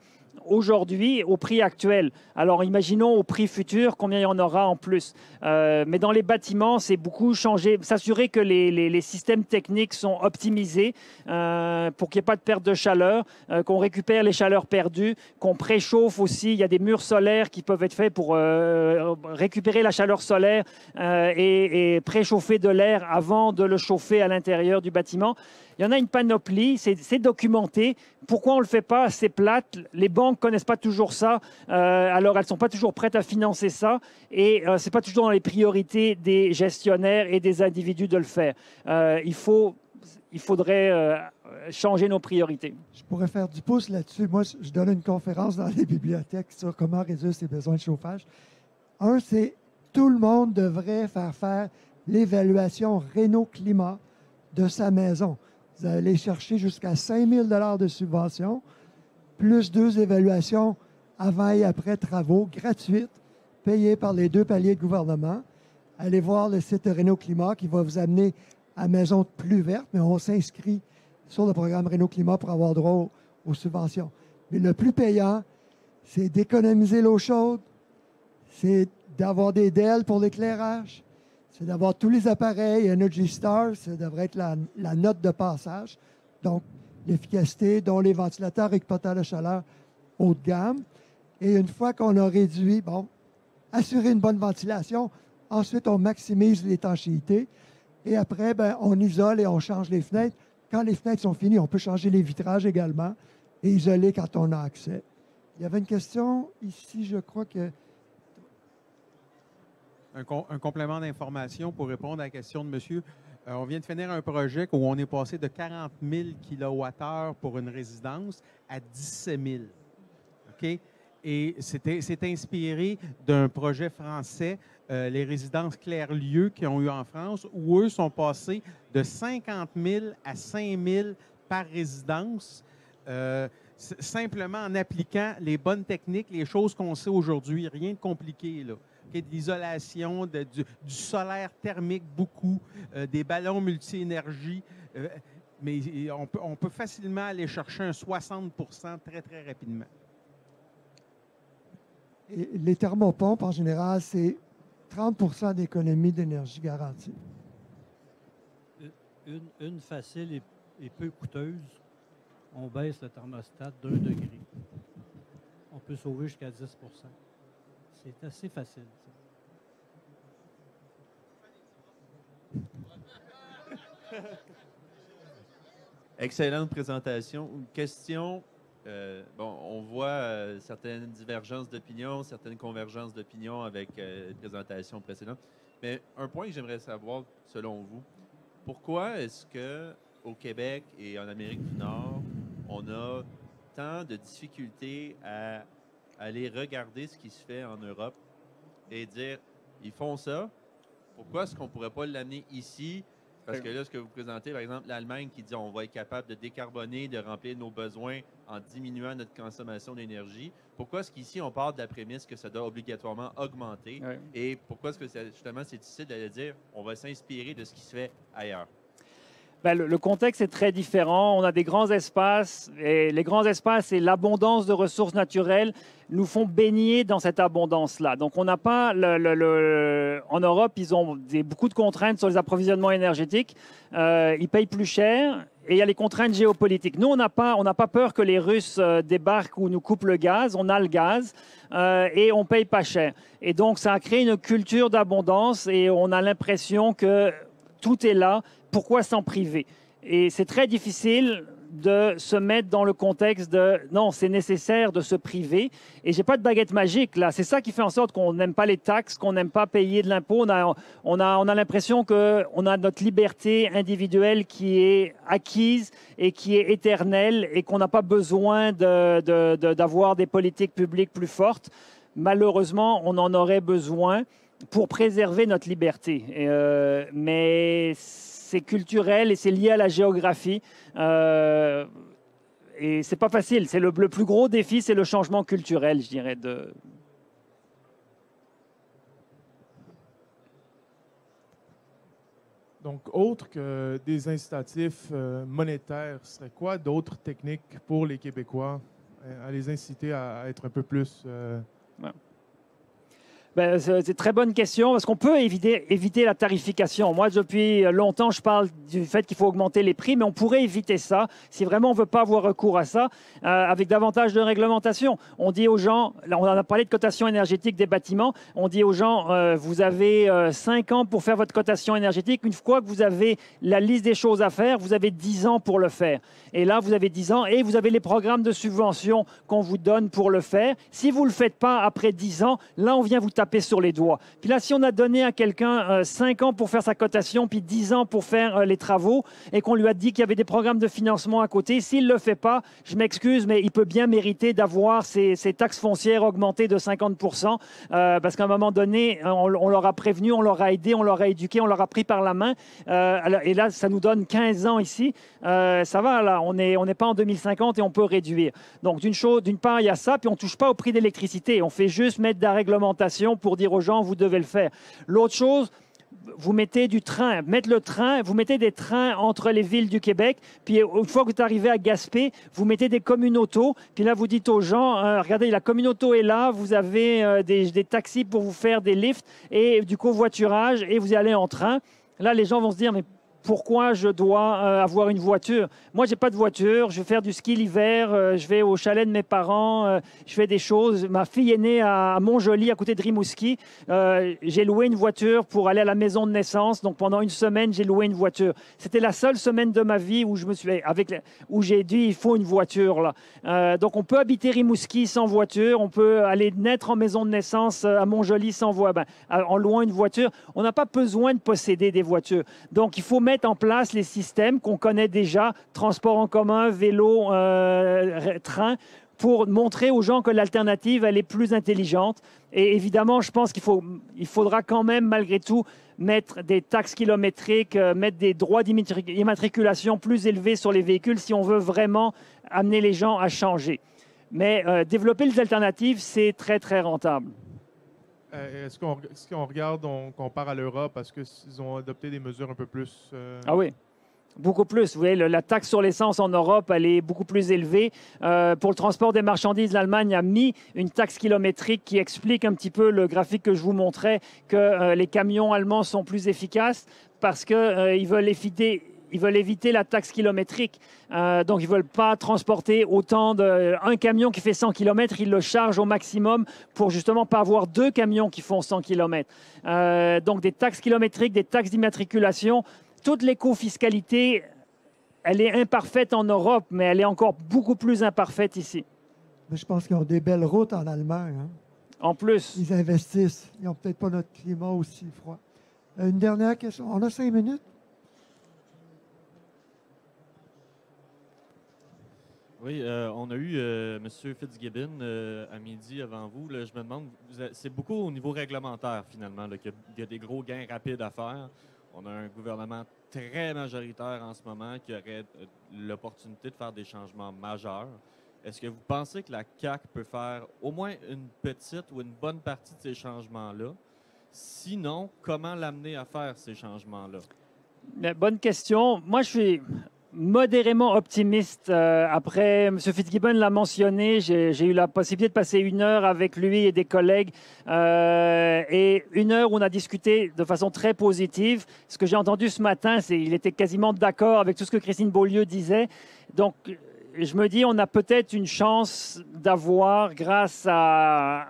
aujourd'hui au prix actuel. Alors imaginons au prix futur combien il y en aura en plus. Mais dans les bâtiments, c'est beaucoup changer, s'assurer que les systèmes techniques sont optimisés pour qu'il n'y ait pas de perte de chaleur, qu'on récupère les chaleurs perdues, qu'on préchauffe aussi. Il y a des murs solaires qui peuvent être faits pour récupérer la chaleur solaire et préchauffer de l'air avant de le chauffer à l'intérieur du bâtiment. Il y en a une panoplie, c'est documenté. Pourquoi on ne le fait pas? C'est plate. Les banques ne connaissent pas toujours ça. Alors, elles ne sont pas toujours prêtes à financer ça. Et ce n'est pas toujours dans les priorités des gestionnaires et des individus de le faire. Il faudrait changer nos priorités. Je pourrais faire du pouce là-dessus. Moi, je donne une conférence dans les bibliothèques sur comment réduire ses besoins de chauffage. Un, c'est tout le monde devrait faire l'évaluation Réno-Climat de sa maison. Vous allez chercher jusqu'à 5 000 $ de subvention, plus 2 évaluations avant et après travaux gratuites, payées par les 2 paliers de gouvernement. Allez voir le site de Réno-Climat qui va vous amener à Maison plus verte, mais on s'inscrit sur le programme Réno-Climat pour avoir droit aux subventions. Mais le plus payant, c'est d'économiser l'eau chaude, c'est d'avoir des DEL pour l'éclairage, c'est d'avoir tous les appareils Energy Star, ça devrait être la note de passage. Donc, l'efficacité, dont les ventilateurs récupérateurs de chaleur haut de gamme. Et une fois qu'on a réduit, assurer une bonne ventilation, ensuite on maximise l'étanchéité. Et après, on isole et on change les fenêtres. Quand les fenêtres sont finies, on peut changer les vitrages également et isoler quand on a accès. Il y avait une question ici, je crois que... Un complément d'information pour répondre à la question de monsieur. On vient de finir un projet où on est passé de 40 000 kWh pour une résidence à 17 000. OK? Et c'est inspiré d'un projet français, les résidences Clairlieu qui ont eu en France, où eux sont passés de 50 000 à 5 000 par résidence, simplement en appliquant les bonnes techniques, les choses qu'on sait aujourd'hui, rien de compliqué, là. Okay, de l'isolation, du solaire thermique beaucoup, des ballons multi-énergie, mais on peut facilement aller chercher un 60 % très, très rapidement. Et les thermopompes, en général, c'est 30 % d'économie d'énergie garantie. Une facile et peu coûteuse, on baisse le thermostat d'1 degré. On peut sauver jusqu'à 10 %. C'est assez facile. Excellente présentation. Une question. On voit certaines divergences d'opinion, certaines convergences d'opinion avec les présentations précédentes. Mais un point que j'aimerais savoir, selon vous, pourquoi est-ce qu'au Québec et en Amérique du Nord, on a tant de difficultés à aller regarder ce qui se fait en Europe et dire, ils font ça, pourquoi est-ce qu'on ne pourrait pas l'amener ici? Parce que là, ce que vous présentez, par exemple, l'Allemagne qui dit on va être capable de décarboner, de remplir nos besoins en diminuant notre consommation d'énergie. Pourquoi est-ce qu'ici, on part de la prémisse que ça doit obligatoirement augmenter? Oui. Et pourquoi est-ce que justement, c'est difficile de dire on va s'inspirer de ce qui se fait ailleurs? Le contexte est très différent. On a des grands espaces et les grands espaces et l'abondance de ressources naturelles nous font baigner dans cette abondance-là. Donc, on n'a pas en Europe, ils ont beaucoup de contraintes sur les approvisionnements énergétiques. Ils payent plus cher et il y a les contraintes géopolitiques. Nous, on n'a pas peur que les Russes débarquent ou nous coupent le gaz. On a le gaz et on paye pas cher. Et donc, ça a créé une culture d'abondance et on a l'impression que tout est là. Pourquoi s'en priver? Et c'est très difficile de se mettre dans le contexte de non, c'est nécessaire de se priver. Et j'ai pas de baguette magique là. C'est ça qui fait en sorte qu'on n'aime pas les taxes, qu'on n'aime pas payer de l'impôt. On a l'impression qu'on a notre liberté individuelle qui est acquise et qui est éternelle et qu'on n'a pas besoin d'avoir des politiques publiques plus fortes. Malheureusement, on en aurait besoin pour préserver notre liberté. Mais c'est culturel et c'est lié à la géographie. Et c'est pas facile. C'est le plus gros défi, c'est le changement culturel, je dirais. Donc, autre que des incitatifs monétaires, ce serait quoi d'autres techniques pour les Québécois à les inciter à être un peu plus... Ben, c'est une très bonne question parce qu'on peut éviter la tarification. Moi, depuis longtemps, je parle du fait qu'il faut augmenter les prix, mais on pourrait éviter ça si vraiment on ne veut pas avoir recours à ça avec davantage de réglementation. On dit aux gens, là, on a parlé de cotation énergétique des bâtiments, on dit aux gens, vous avez 5 ans pour faire votre cotation énergétique. Une fois que vous avez la liste des choses à faire, vous avez 10 ans pour le faire. Et là, vous avez 10 ans et vous avez les programmes de subvention qu'on vous donne pour le faire. Si vous ne le faites pas après 10 ans, là, on vient vous taper sur les doigts. Puis là, si on a donné à quelqu'un 5 ans pour faire sa cotation, puis 10 ans pour faire les travaux, et qu'on lui a dit qu'il y avait des programmes de financement à côté, s'il ne le fait pas, je m'excuse, mais il peut bien mériter d'avoir ses taxes foncières augmentées de 50%, parce qu'à un moment donné, on leur a prévenu, on leur a aidé, on leur a éduqué, on leur a pris par la main. Et là, ça nous donne 15 ans ici. Ça va, là, on n'est pas en 2050 et on peut réduire. Donc, d'une part, il y a ça, puis on ne touche pas au prix d'électricité. On fait juste mettre de la réglementation pour dire aux gens, vous devez le faire. L'autre chose, vous mettez du train, vous mettez des trains entre les villes du Québec, puis une fois que vous arrivez à Gaspé, vous mettez des communautos, puis là, vous dites aux gens, regardez, la communauto est là, vous avez des taxis pour vous faire des lifts et du covoiturage, et vous y allez en train. Là, les gens vont se dire, mais pourquoi je dois avoir une voiture? Moi, je n'ai pas de voiture. Je vais faire du ski l'hiver. Je vais au chalet de mes parents. Je fais des choses. Ma fille est née à Montjoly, à côté de Rimouski. J'ai loué une voiture pour aller à la maison de naissance. Donc, pendant une semaine, j'ai loué une voiture. C'était la seule semaine de ma vie où où j'ai dit, il faut une voiture. Là. Donc, on peut habiter Rimouski sans voiture. On peut aller naître en maison de naissance à Montjoly sans voiture. En louant une voiture. On n'a pas besoin de posséder des voitures. Donc, il faut mettre en place les systèmes qu'on connaît déjà, transport en commun, vélo, train, pour montrer aux gens que l'alternative, elle est plus intelligente. Et évidemment, je pense qu'il faudra quand même, malgré tout, mettre des taxes kilométriques, mettre des droits d'immatriculation plus élevés sur les véhicules si on veut vraiment amener les gens à changer. Mais développer les alternatives, c'est très, très rentable. Est-ce qu'on regarde, on compare à l'Europe, parce qu'ils ont adopté des mesures un peu plus... Ah oui, beaucoup plus. Vous voyez, la taxe sur l'essence en Europe, elle est beaucoup plus élevée. Pour le transport des marchandises, l'Allemagne a mis une taxe kilométrique qui explique un petit peu le graphique que je vous montrais, que les camions allemands sont plus efficaces parce qu'ils veulent éviter la taxe kilométrique. Donc, ils ne veulent pas transporter autant un camion qui fait 100 km, ils le chargent au maximum pour justement pas avoir 2 camions qui font 100 km. Donc, des taxes kilométriques, des taxes d'immatriculation, toute l'éco-fiscalité, elle est imparfaite en Europe, mais elle est encore beaucoup plus imparfaite ici. Mais je pense qu'ils ont des belles routes en Allemagne. Hein? En plus. Ils investissent. Ils n'ont peut-être pas notre climat aussi froid. Une dernière question. On a 5 minutes. Oui, on a eu M. Fitzgibbon à midi avant vous. Là, je me demande, c'est beaucoup au niveau réglementaire finalement, qu'il y a des gros gains rapides à faire. On a un gouvernement très majoritaire en ce moment qui aurait l'opportunité de faire des changements majeurs. Est-ce que vous pensez que la CAQ peut faire au moins une petite ou une bonne partie de ces changements-là? Sinon, comment l'amener à faire ces changements-là? Bonne question. Moi, je suis modérément optimiste. Après, M. Fitzgibbon l'a mentionné, j'ai eu la possibilité de passer 1 heure avec lui et des collègues. Et 1 heure où on a discuté de façon très positive. Ce que j'ai entendu ce matin, c'est qu'il était quasiment d'accord avec tout ce que Christine Beaulieu disait. Donc, je me dis, on a peut-être une chance d'avoir, grâce à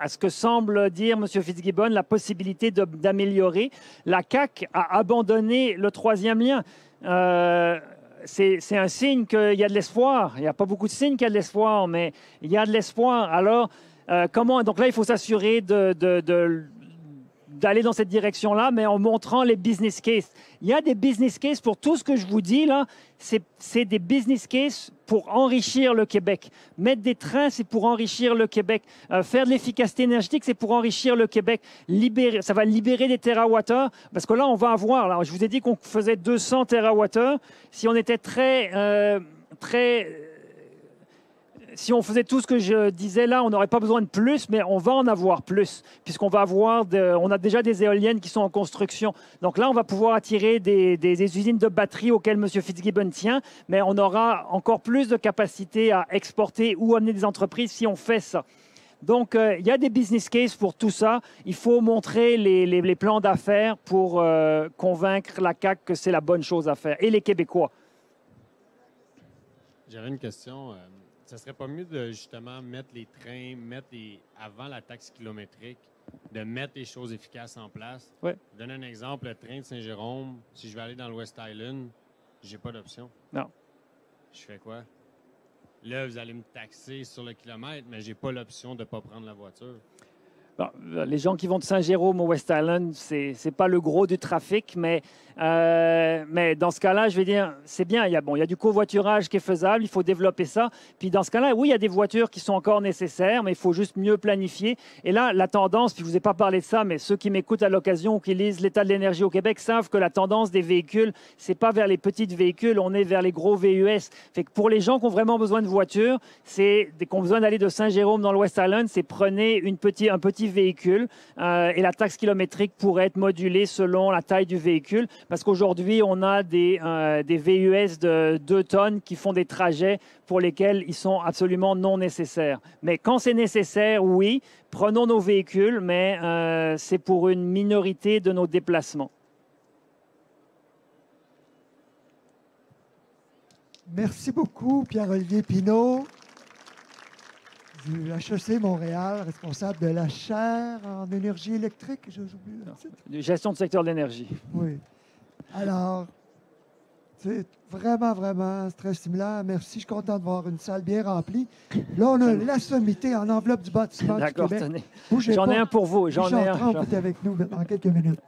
ce que semble dire M. Fitzgibbon, la possibilité d'améliorer. La CAQ a abandonné le 3e lien. C'est un signe qu'il y a de l'espoir. Il n'y a pas beaucoup de signes qu'il y a de l'espoir, mais il y a de l'espoir. Alors, comment? Donc là, il faut s'assurer d'aller dans cette direction-là, mais en montrant les business cases. Il y a des business cases pour tout ce que je vous dis, là. C'est des business cases pour enrichir le Québec. Mettre des trains, c'est pour enrichir le Québec. Faire de l'efficacité énergétique, c'est pour enrichir le Québec. Ça va libérer des térawattheures, parce que là, on va avoir... Là, je vous ai dit qu'on faisait 200 térawattheures. Si on était très si on faisait tout ce que je disais là, on n'aurait pas besoin de plus, mais on va en avoir plus, puisqu'on va avoir, on a déjà des éoliennes qui sont en construction. Donc là, on va pouvoir attirer des usines de batteries auxquelles M. Fitzgibbon tient, mais on aura encore plus de capacité à exporter ou amener des entreprises si on fait ça. Donc, il y a des business cases pour tout ça. Il faut montrer les plans d'affaires pour convaincre la CAQ que c'est la bonne chose à faire, et les Québécois. J'avais une question. Ça serait pas mieux de justement mettre les trains, avant la taxe kilométrique, de mettre les choses efficaces en place? Ouais. Je donne un exemple. Le train de Saint-Jérôme, si je vais aller dans le West Island, j'ai pas d'option. Non. Je fais quoi? Là, vous allez me taxer sur le kilomètre, mais j'ai pas l'option de ne pas prendre la voiture. Bon, les gens qui vont de Saint-Jérôme au West Island, c'est pas le gros du trafic, mais dans ce cas-là, je vais dire, c'est bien. Il y a du covoiturage qui est faisable, il faut développer ça. Puis dans ce cas-là, oui, il y a des voitures qui sont encore nécessaires, mais il faut juste mieux planifier. Et là, la tendance, puis je ne vous ai pas parlé de ça, mais ceux qui m'écoutent à l'occasion ou qui lisent l'état de l'énergie au Québec savent que la tendance des véhicules, c'est pas vers les petits véhicules, on est vers les gros VUS. Fait que pour les gens qui ont vraiment besoin de voitures, qui ont besoin d'aller de Saint-Jérôme dans le West Island, c'est prenez un petit véhicule et la taxe kilométrique pourrait être modulée selon la taille du véhicule. Parce qu'aujourd'hui, on a des VUS de 2 tonnes qui font des trajets pour lesquels ils sont absolument non nécessaires. Mais quand c'est nécessaire, oui, prenons nos véhicules, mais c'est pour une minorité de nos déplacements. Merci beaucoup, Pierre-Olivier Pinault, du HEC Montréal, responsable de la chaire en énergie électrique. J'ai oublié le titre. Gestion du secteur de l'énergie. Oui. Alors, c'est vraiment, vraiment très stimulant. Merci. Je suis content de voir une salle bien remplie. Là, on a la sommité en enveloppe du bâtiment du D'accord, Québec. tenez. Bougez J'en ai pas. un pour vous. J'en ai Richard un. Trempe est avec nous dans quelques minutes.